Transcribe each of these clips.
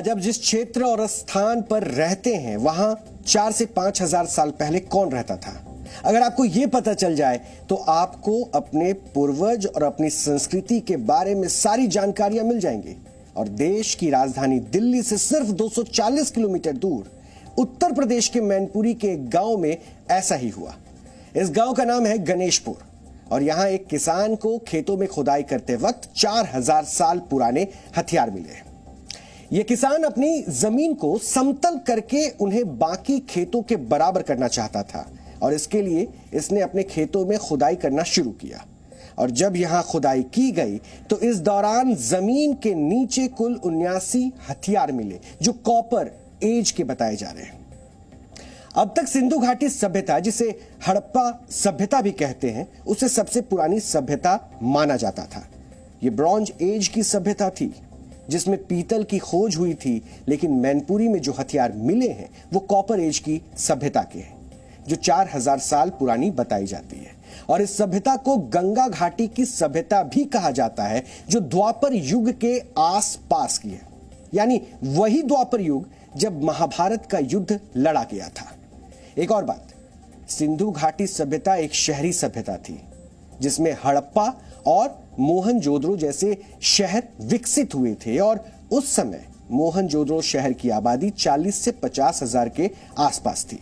आज आप जिस क्षेत्र और स्थान पर रहते हैं वहां 4 से 5 हजार साल पहले कौन रहता था? अगर आपको यह पता चल जाए तो आपको अपने पूर्वज और अपनी संस्कृति के बारे में सारी जानकारियां मिल जाएंगी। और देश की राजधानी दिल्ली से सिर्फ 240 किलोमीटर दूर उत्तर प्रदेश के मैनपुरी के एक गांव में ऐसा ही हुआ। इस गांव का नाम है गणेशपुर और यहां एक किसान को खेतों में खुदाई करते वक्त 4000 साल पुराने हथियार मिले। यह किसान अपनी जमीन को समतल करके उन्हें बाकी खेतों के बराबर करना चाहता था और इसके लिए इसने अपने खेतों में खुदाई करना शुरू किया। और जब यहां खुदाई की गई तो इस दौरान जमीन के नीचे कुल 79 हथियार मिले जो कॉपर एज के बताए जा रहे हैं। अब तक सिंधु घाटी सभ्यता, जिसे हड़प्पा सभ्यता भी कहते हैं, उसे सबसे पुरानी सभ्यता माना जाता था। यह ब्रॉन्ज एज की सभ्यता थी जिसमें पीतल की खोज हुई थी, लेकिन मैनपुरी में जो हथियार मिले हैं वो कॉपर एज की सभ्यता के हैं जो 4000 साल पुरानी बताई जाती है। और इस सभ्यता को गंगा घाटी की सभ्यता भी कहा जाता है जो द्वापर युग के आसपास की है, यानी वही द्वापर युग जब महाभारत का युद्ध लड़ा गया था। एक और बात, सिंधु घाटी सभ्यता एक शहरी सभ्यता थी जिसमें हड़प्पा और मोहनजोदड़ो जैसे शहर विकसित हुए थे और उस समय मोहनजोदड़ो शहर की आबादी 40 से 50 हजार के आसपास थी।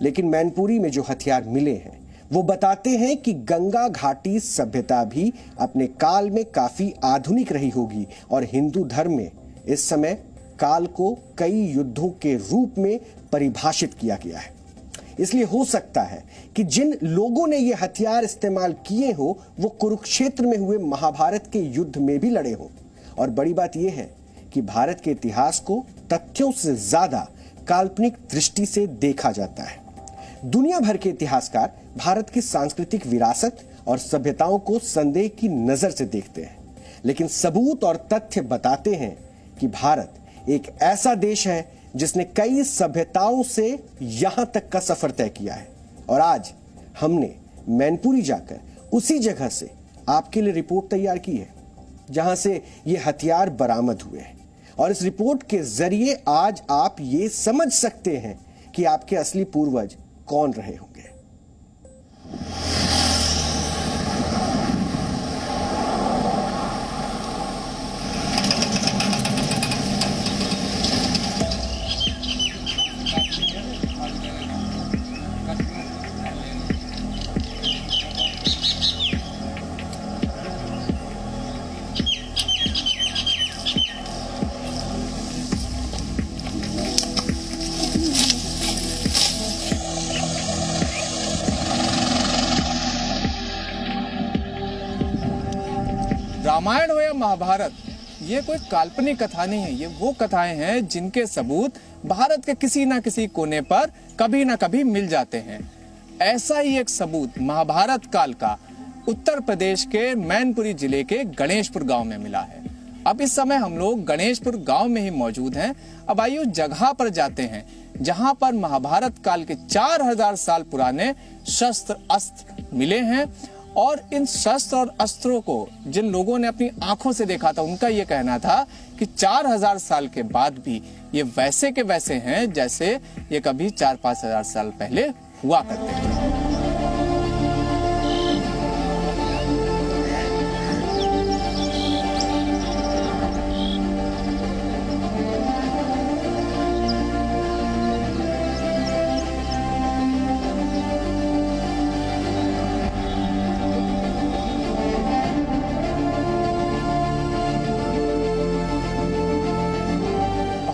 लेकिन मैनपुरी में जो हथियार मिले हैं वो बताते हैं कि गंगा घाटी सभ्यता भी अपने काल में काफी आधुनिक रही होगी और हिंदू धर्म में इस समय काल को कई युद्धों के रूप में परिभाषित किया गया है। इसलिए हो सकता है कि जिन लोगों ने ये हथियार इस्तेमाल किए हो वो कुरुक्षेत्र में हुए महाभारत के युद्ध में भी लड़े हो। और बड़ी बात यह है कि भारत के इतिहास को तथ्यों से ज्यादा काल्पनिक दृष्टि से देखा जाता है। दुनिया भर के इतिहासकार भारत की सांस्कृतिक विरासत और सभ्यताओं को संदेह की नजर से देखते हैं, लेकिन सबूत और तथ्य बताते हैं कि भारत एक ऐसा देश है जिसने कई सभ्यताओं से यहां तक का सफर तय किया है। और आज हमने मैनपुरी जाकर उसी जगह से आपके लिए रिपोर्ट तैयार की है जहां से ये हथियार बरामद हुए हैं। और इस रिपोर्ट के जरिए आज आप ये समझ सकते हैं कि आपके असली पूर्वज कौन रहे होंगे। रामायण हो या महाभारत, ये कोई काल्पनिक कथा नहीं है। ये वो कथाएं हैं जिनके सबूत भारत के किसी ना किसी कोने पर कभी ना कभी मिल जाते हैं। ऐसा ही एक सबूत महाभारत काल का उत्तर प्रदेश के मैनपुरी जिले के गणेशपुर गांव में मिला है। अब इस समय हम लोग गणेशपुर गांव में ही मौजूद हैं। अब आइए उस जगह पर जाते हैं जहां पर महाभारत काल के 4000 साल पुराने शस्त्र अस्त्र मिले हैं। और इन शस्त्र और अस्त्रों को जिन लोगों ने अपनी आंखों से देखा था उनका यह कहना था कि 4000 साल के बाद भी ये वैसे के वैसे हैं जैसे ये कभी 4-5 हजार साल पहले हुआ करते थे।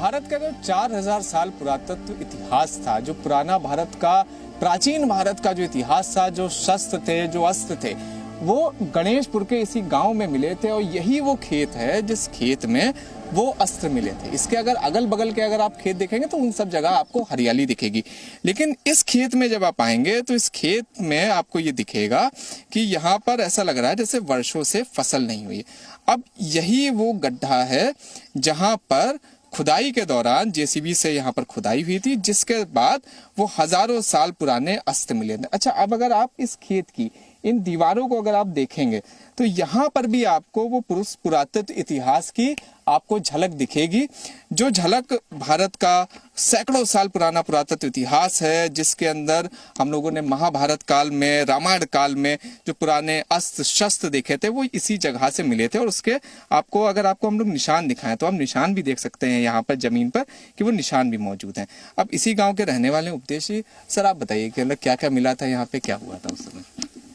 भारत का जो 4000 साल पुरातत्व इतिहास था, जो पुराना भारत का, प्राचीन भारत का जो इतिहास था, जो शस्त्र थे, जो अस्त्र थे, वो गणेशपुर के इसी गांव में मिले थे। और यही वो खेत है जिस खेत में वो अस्त्र मिले थे। इसके अगर अगल बगल के अगर आप खेत देखेंगे तो उन सब जगह आपको हरियाली दिखेगी, लेकिन इस खेत में जब आप आएंगे तो इस खेत में आपको ये दिखेगा कि यहाँ पर ऐसा लग रहा है जैसे वर्षों से फसल नहीं हुई। अब यही वो गड्ढा है जहाँ पर खुदाई के दौरान जेसीबी से यहाँ पर खुदाई हुई थी, जिसके बाद वो हजारों साल पुराने अस्त्र मिले थे। अच्छा, अब अगर आप इस खेत की इन दीवारों को अगर आप देखेंगे तो यहाँ पर भी आपको वो पुरातत्व इतिहास की आपको झलक दिखेगी, जो झलक भारत का सैकड़ों साल पुराना पुरातत्व इतिहास है, जिसके अंदर हम लोगों ने महाभारत काल में, रामायण काल में जो पुराने अस्त्र शस्त्र देखे थे वो इसी जगह से मिले थे। और उसके आपको अगर आपको हम लोग निशान दिखाएं तो आप निशान भी देख सकते हैं यहाँ पर जमीन पर कि वो निशान भी मौजूद हैं। अब इसी गाँव के रहने वाले उपदेशी सर, आप बताइए कि क्या क्या मिला था यहाँ पे, क्या हुआ था उस समय?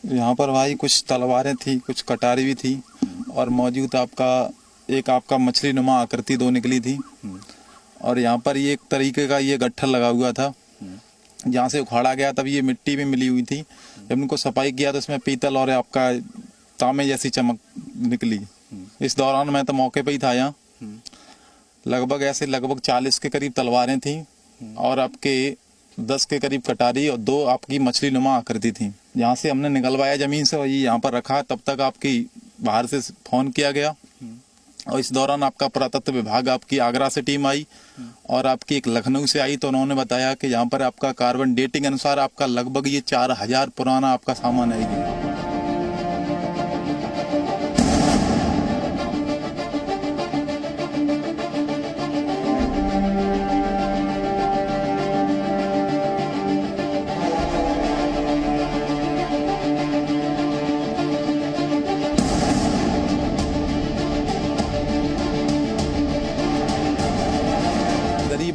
यहाँ पर भाई कुछ तलवारें थी, कुछ कटारी भी थी और मौजूद आपका मछली नुमा आकृति दो निकली थी। और यहाँ पर ये एक तरीके का ये गट्ठर लगा हुआ था, जहाँ से उखाड़ा गया तब ये मिट्टी भी मिली हुई थी। जब उनको सफाई किया तो इसमें पीतल और आपका तांबे जैसी चमक निकली। इस दौरान मैं तो मौके पे ही था यहाँ। लगभग 40 के करीब तलवारें थी और आपके 10 के करीब कटारी और 2 आपकी मछली नुमा आकृति थी। यहाँ से हमने निकलवाया जमीन से और ये यहाँ पर रखा। तब तक आपकी बाहर से फोन किया गया और इस दौरान आपका पुरातत्व विभाग आपकी आगरा से टीम आई और आपकी एक लखनऊ से आई। तो उन्होंने बताया कि यहाँ पर आपका कार्बन डेटिंग अनुसार आपका लगभग ये 4000 पुराना आपका सामान है ये।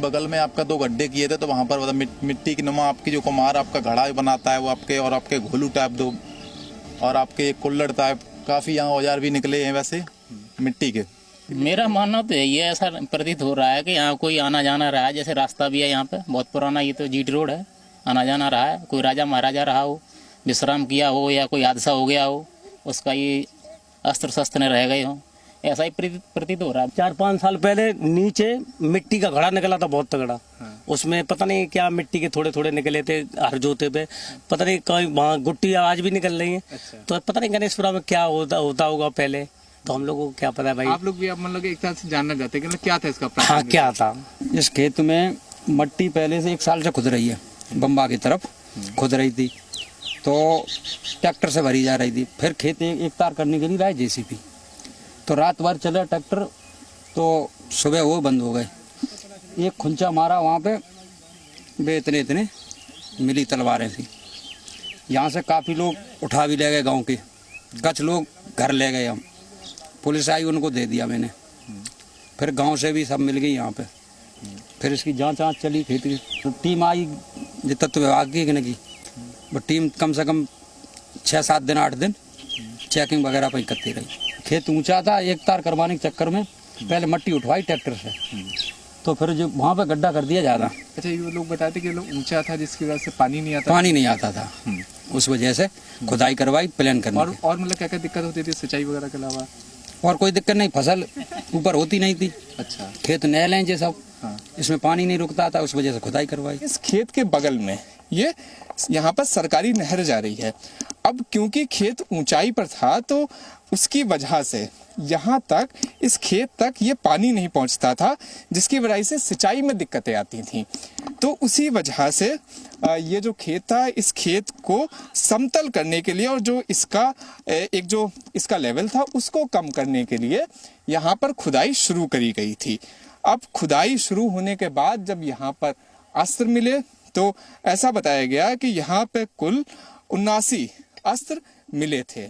बगल में आपका 2 गड्ढे किए थे तो वहाँ पर मतलब मिट्टी की नुमा आपकी जो कुम्हार आपका घड़ा बनाता है वो आपके, और आपके घोलू टाइप 2 और आपके कुल्लड़ टाइप काफ़ी यहाँ औजार भी निकले हैं वैसे मिट्टी के। मेरा मानना तो यही है, ऐसा प्रतीत हो रहा है कि यहाँ कोई आना जाना रहा है। जैसे रास्ता भी है यहाँ पे बहुत पुराना, ये तो जीटी रोड है, आना जाना रहा है। कोई राजा महाराजा रहा हो, विश्राम किया हो या कोई हादसा हो गया हो, उसका ये अस्त्र शस्त्र रह गए हों, ऐसा ही प्रतीत हो रहा है। 4-5 साल पहले नीचे मिट्टी का घड़ा निकला था बहुत तगड़ा। उसमें पता नहीं क्या मिट्टी के थोड़े थोड़े निकले थे हर जोते पे, पता नहीं कहीं वहाँ गुट्टी आज भी निकल रही है। तो पता नहीं गणेशपुरा में क्या होता होगा पहले, तो हम लोगों को क्या पता है भाई। आप लोग भी अब मतलब एक तरह से जानना चाहते हैं कि क्या था इसका? हाँ, क्या था? इस खेत में मट्टी पहले से 1 साल से खुद रही है, बम्बा की तरफ खुद रही थी, तो ट्रैक्टर से भरी जा रही थी। फिर खेत एक तार करने के लिए लाए जेसीबी, तो रात भर चला ट्रैक्टर, तो सुबह वो बंद हो गए। एक खुंचा मारा वहाँ पे, वे इतने मिली तलवारें थी। यहाँ से काफ़ी लोग उठा भी ले गए, गांव के कुछ लोग घर ले गए। हम पुलिस आई, उनको दे दिया मैंने। फिर गांव से भी सब मिल गई यहाँ पे। फिर इसकी जांच चली, खेत की टीम आई जो तत्व विभाग की, वो टीम कम से कम 6-7 दिन 8 दिन चेकिंग वगैरह पर करती रही। खेत ऊंचा था, एक तार करवाने के चक्कर में पहले मट्टी उठवाई ट्रैक्टर से, तो फिर जो वहाँ पे गड्ढा कर दिया ज़्यादा। अच्छा, ये लोग बताते कि ऊंचा था जिसकी वजह से पानी नहीं आता था। उस वजह से खुदाई करवाई प्लान करने। और मतलब क्या क्या दिक्कत होती थी सिंचाई वगैरह के अलावा? और कोई दिक्कत नहीं, फसल ऊपर होती नहीं थी। अच्छा, खेत नहल हैं सब, इसमें पानी नहीं रुकता था, उस वजह से खुदाई करवाई। इस खेत के बगल में ये यहाँ पर सरकारी नहर जा रही है। अब क्योंकि खेत ऊंचाई पर था तो उसकी वजह से यहाँ तक, इस खेत तक ये पानी नहीं पहुँचता था, जिसकी वजह से सिंचाई में दिक्कतें आती थी। तो उसी वजह से ये जो खेत था, इस खेत को समतल करने के लिए और जो इसका लेवल था उसको कम करने के लिए यहाँ पर खुदाई शुरू करी गई थी। अब खुदाई शुरू होने के बाद जब यहाँ पर अस्त्र मिले तो ऐसा बताया गया कि यहाँ पे कुल 79 अस्त्र मिले थे,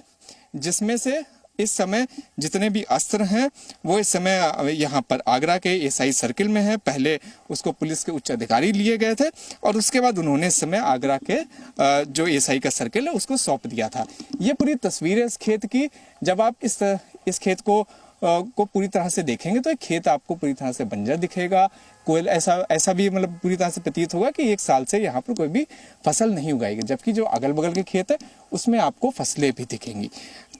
जिसमें से इस समय जितने भी अस्त्र हैं वो इस समय यहाँ पर आगरा के एसआई सर्किल में है। पहले उसको पुलिस के उच्च अधिकारी लिए गए थे और उसके बाद उन्होंने इस समय आगरा के जो एसआई का सर्किल है उसको सौंप दिया था। ये पूरी तस्वीर है इस खेत की। जब आप इस खेत को पूरी तरह से देखेंगे तो एक खेत आपको पूरी तरह से बंजर दिखेगा। कोई ऐसा भी मतलब पूरी तरह से प्रतीत होगा कि 1 साल से यहाँ पर कोई भी फसल नहीं उगाएगी, जबकि जो अगल बगल के खेत है उसमें आपको फसलें भी दिखेंगी।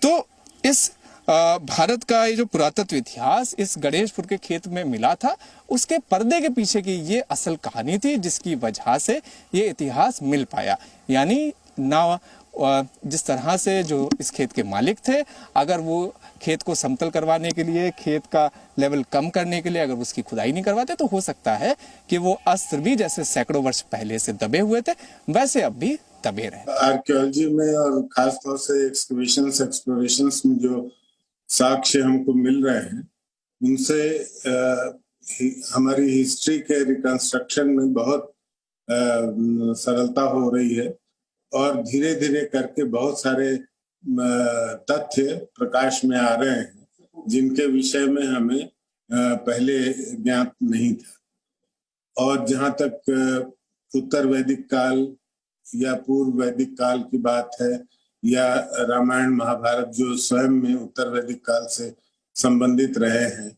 तो इस भारत का ये जो पुरातत्व इतिहास इस गणेशपुर के खेत में मिला था, उसके पर्दे के पीछे की ये असल कहानी थी, जिसकी वजह से ये इतिहास मिल पाया। यानी ना जिस तरह से जो इस खेत के मालिक थे, अगर वो खेत को समतल करवाने के लिए, खेत का लेवल कम करने के लिए अगर उसकी खुदाई नहीं करवाते तो हो सकता है कि वो अस्त्र भी जैसे सैकड़ों वर्ष पहले से दबे हुए थे वैसे अब भी दबे रहे। आर्कियोलॉजी में और खास तौर से एक्सप्लोरेशंस में जो साक्ष्य हमको मिल रहे हैं उनसे हमारी हिस्ट्री के रिकंस्ट्रक्शन में बहुत सरलता हो रही है और धीरे धीरे करके बहुत सारे तथ्य प्रकाश में आ रहे हैं जिनके विषय में हमें पहले ज्ञात नहीं था। और जहाँ तक उत्तर वैदिक काल या पूर्व वैदिक काल की बात है या रामायण महाभारत जो स्वयं में उत्तर वैदिक काल से संबंधित रहे हैं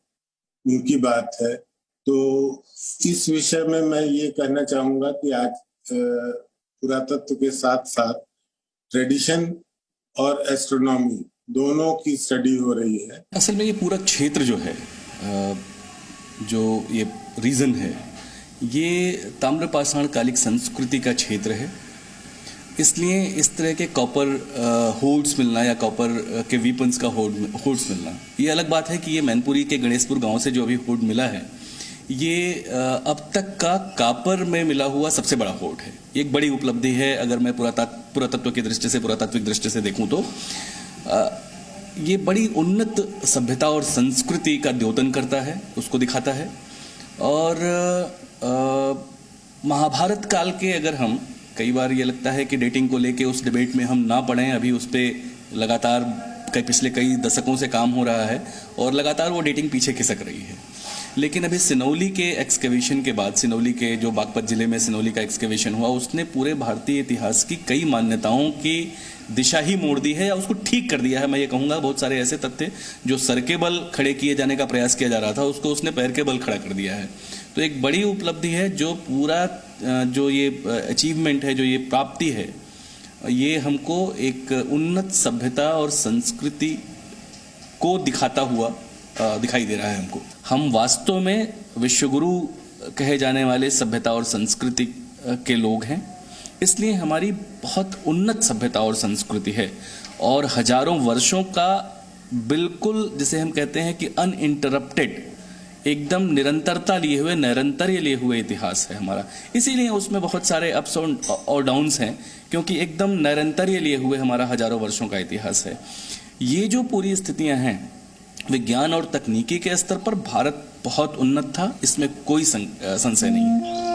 उनकी बात है, तो इस विषय में मैं ये कहना चाहूंगा कि आज पुरातत्व के साथ साथ ट्रेडिशन और एस्ट्रोनॉमी दोनों की स्टडी हो रही है। असल में ये पूरा क्षेत्र जो है, जो ये रीजन है, ये ताम्रपाषाण कालिक संस्कृति का क्षेत्र है। इसलिए इस तरह के कॉपर होल्ड्स मिलना या कॉपर के वीपन्स का होल्ड्स मिलना, ये अलग बात है कि ये मैनपुरी के गणेशपुर गांव से जो अभी होल्ड मिला है, ये अब तक का कापर में मिला हुआ सबसे बड़ा होल्ड है। ये एक बड़ी उपलब्धि है अगर मैं पुरातत्व की दृष्टि से, पुरातात्विक दृष्टि से देखूं तो। ये बड़ी उन्नत सभ्यता और संस्कृति का द्योतन करता है, उसको दिखाता है। और महाभारत काल के अगर हम, कई बार ये लगता है कि डेटिंग को लेके उस डिबेट में हम ना पढ़ें, अभी उस पर लगातार पिछले कई दशकों से काम हो रहा है और लगातार वो डेटिंग पीछे खिसक रही है। लेकिन अभी सिनौली के एक्सकेवेशन के बाद, सिनौली के जो बागपत जिले में सिनौली का एक्सकेवेशन हुआ, उसने पूरे भारतीय इतिहास की कई मान्यताओं की दिशा ही मोड़ दी है या उसको ठीक कर दिया है। मैं ये कहूँगा बहुत सारे ऐसे तथ्य जो सर के बल खड़े किए जाने का प्रयास किया जा रहा था, उसको उसने पैर के बल खड़ा कर दिया है। तो एक बड़ी उपलब्धि है, जो पूरा जो ये अचीवमेंट है, जो ये प्राप्ति है, ये हमको एक उन्नत सभ्यता और संस्कृति को दिखाता हुआ दिखाई दे रहा है हमको। हम वास्तव में विश्वगुरु कहे जाने वाले सभ्यता और संस्कृति के लोग हैं, इसलिए हमारी बहुत उन्नत सभ्यता और संस्कृति है और हजारों वर्षों का बिल्कुल जिसे हम कहते हैं कि अनइंटरप्टेड, एकदम निरंतरता लिए हुए, नैरंतर्य लिए हुए इतिहास है हमारा। इसीलिए उसमें बहुत सारे अप्स और डाउन्स हैं, क्योंकि एकदम नैरंतर्य लिए हुए हमारा हजारों वर्षों का इतिहास है। ये जो पूरी स्थितियां हैं, विज्ञान और तकनीकी के स्तर पर भारत बहुत उन्नत था, इसमें कोई संशय नहीं है।